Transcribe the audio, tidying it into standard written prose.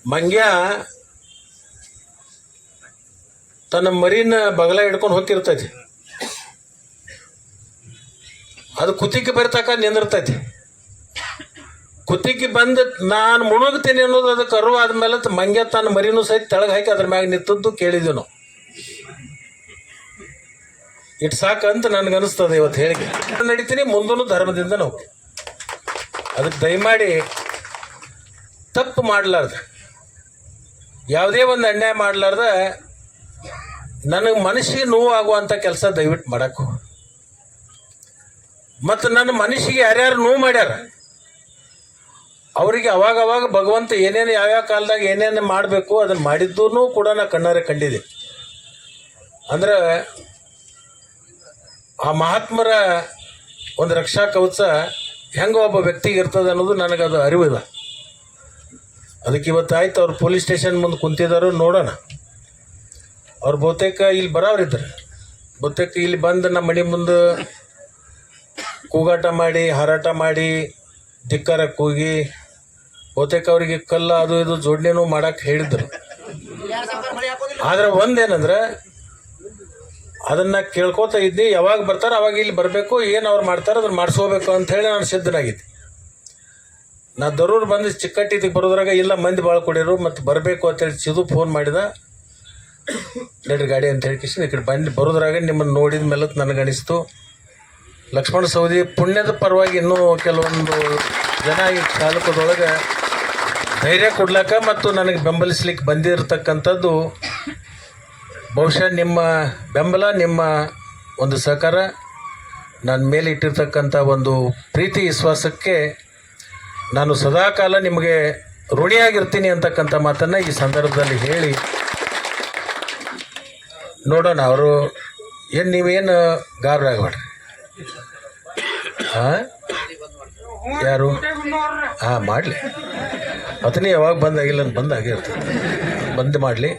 ಮಂಗ್ಯ ತನ್ನ ಮರಿನ ಬಗಲ ಹಿಡ್ಕೊಂಡು ಹೋಗಿರ್ತೈತಿ. ಅದು ಕುತ್ತಿಗೆ ಬರ್ತಕ ನಿಂದಿರ್ತೈತಿ. ಕುತ್ತಿಗೆ ಬಂದು ನಾನು ಮುಳುಗ್ತೀನಿ ಅನ್ನೋದು ಅದು ಕರು ಆದ್ಮೇಲೆ ಮಂಗ್ಯ ತನ್ನ ಮರಿನೂ ಸಹಿತ ತೆಳಗೆ ಹಾಕಿ ಅದ್ರ ಮ್ಯಾಗ ನಿಂತದ್ದು ಕೇಳಿದ್ವಿ ನಾವು. ಇಟ್ಟು ಸಾಕಂತ ನನಗನ್ನಿಸ್ತದೆ ಇವತ್ತು ಹೇಳಿಕೆ ನಡೀತೀನಿ. ಮುಂದೂ ಧರ್ಮದಿಂದ ನಾವು ಅದಕ್ಕೆ ದಯಮಾಡಿ ತಪ್ಪು ಮಾಡಲಾರ್ದ, ಯಾವುದೇ ಒಂದು ಅನ್ಯಾಯ ಮಾಡಲಾರ್ದ ನನಗೆ ಮನಸ್ಸಿಗೆ ನೋವು ಆಗುವಂಥ ಕೆಲಸ ದಯವಿಟ್ಟು ಮಾಡಕ್ಕೂ. ಮತ್ತು ನನ್ನ ಮನಸ್ಸಿಗೆ ಯಾರ್ಯಾರು ನೋವು ಮಾಡ್ಯಾರ ಅವರಿಗೆ ಅವಾಗವಾಗ ಭಗವಂತ ಏನೇನು ಯಾವ್ಯಾವ ಕಾಲದಾಗ ಏನೇನು ಮಾಡಬೇಕು ಅದನ್ನು ಮಾಡಿದ್ದೂ ಕೂಡ ನಾ ಕಣ್ಣಾರೆ ಕಂಡಿದೆ. ಅಂದ್ರೆ ಆ ಮಹಾತ್ಮರ ಒಂದು ರಕ್ಷಾ ಕವಚ ಹೆಂಗೆ ಒಬ್ಬ ವ್ಯಕ್ತಿಗೆ ಇರ್ತದೆ ಅನ್ನೋದು ನನಗದು ಅರಿವಿಲ್ಲ. ಅದಕ್ಕೆ ಇವತ್ತಾಯ್ತು ಅವ್ರು ಪೊಲೀಸ್ ಸ್ಟೇಷನ್ ಮುಂದೆ ಕುಂತಿದ್ದಾರೋ ನೋಡೋಣ. ಅವ್ರು ಬಹುತೇಕ ಇಲ್ಲಿ ಬರೋರಿದ್ದಾರೆ. ಬಹುತೇಕ ಇಲ್ಲಿ ಬಂದು ನಮ್ಮ ಮನೆ ಮುಂದೆ ಕೂಗಾಟ ಮಾಡಿ ಹಾರಾಟ ಮಾಡಿ ಧಿಕ್ಕಾರ ಕೂಗಿ ಬಹುತೇಕ ಅವರಿಗೆ ಕಲ್ಲ ಅದು ಇದು ಜೋಡಣೆನೂ ಮಾಡಕ್ಕೆ ಹೇಳಿದ್ರು. ಆದರೆ ಒಂದೇನಂದ್ರೆ ಅದನ್ನು ಕೇಳ್ಕೊತಾ ಇದ್ನಿ, ಯಾವಾಗ ಬರ್ತಾರೆ ಅವಾಗ ಇಲ್ಲಿ ಬರಬೇಕು, ಏನು ಅವ್ರು ಮಾಡ್ತಾರೆ ಅದನ್ನು ಮಾಡಿಸ್ಕೋಬೇಕು ಅಂಥೇಳಿ ನಾನು ಸಿದ್ಧನಾಗಿದ್ದೆ. ನಾ ದರೂರು ಬಂದು ಚಿಕ್ಕಟ್ಟಿದ್ದಕ್ಕೆ ಬರೋದ್ರಾಗ ಇಲ್ಲ ಮಂದಿ ಭಾಳ ಕೊಡಿರು ಮತ್ತು ಬರಬೇಕು ಅಂತೇಳಿ ಸಿದು ಫೋನ್ ಮಾಡಿದ. ನಡ್ರಿ ಗಾಡಿ ಅಂತ ಹೇಳಿ ಕಿಶನ್ ಈ ಕಡೆ ಬಂದು ಬರೋದ್ರಾಗ ನಿಮ್ಮನ್ನು ನೋಡಿದ ಮೇಲೆ ನನಗನಿಸ್ತು ಲಕ್ಷ್ಮಣ ಸವದಿ ಪುಣ್ಯದ ಪರವಾಗಿ ಇನ್ನೂ ಕೆಲವೊಂದು ಜನ ಈ ಚಾಲಕದೊಳಗೆ ಧೈರ್ಯ ಕೊಡ್ಲಿಕ್ಕೆ ಮತ್ತು ನನಗೆ ಬೆಂಬಲಿಸ್ಲಿಕ್ಕೆ ಬಂದಿರತಕ್ಕಂಥದ್ದು ಬಹುಶಃ ನಿಮ್ಮ ಬೆಂಬಲ, ನಿಮ್ಮ ಒಂದು ಸಹಕಾರ, ನನ್ನ ಮೇಲೆ ಇಟ್ಟಿರ್ತಕ್ಕಂಥ ಒಂದು ಪ್ರೀತಿ ವಿಶ್ವಾಸಕ್ಕೆ ನಾನು ಸದಾಕಾಲ ನಿಮಗೆ ಋಣಿಯಾಗಿರ್ತೀನಿ ಅಂತಕ್ಕಂಥ ಮಾತನ್ನು ಈ ಸಂದರ್ಭದಲ್ಲಿ ಹೇಳಿ ನೋಡೋಣ. ಅವರು ಏನು ನೀವೇನು ಗಾಬರಿ ಆಗಬೇಡ್ರಿ. ಹಾಂ ಯಾರು ಹಾಂ ಮಾಡಲಿ ಅದನ್ನೇ ಯಾವಾಗ ಬಂದಾಗಿಲ್ಲ ಬಂದಾಗಿರ್ತದೆ ಬಂದ್ ಮಾಡಲಿ.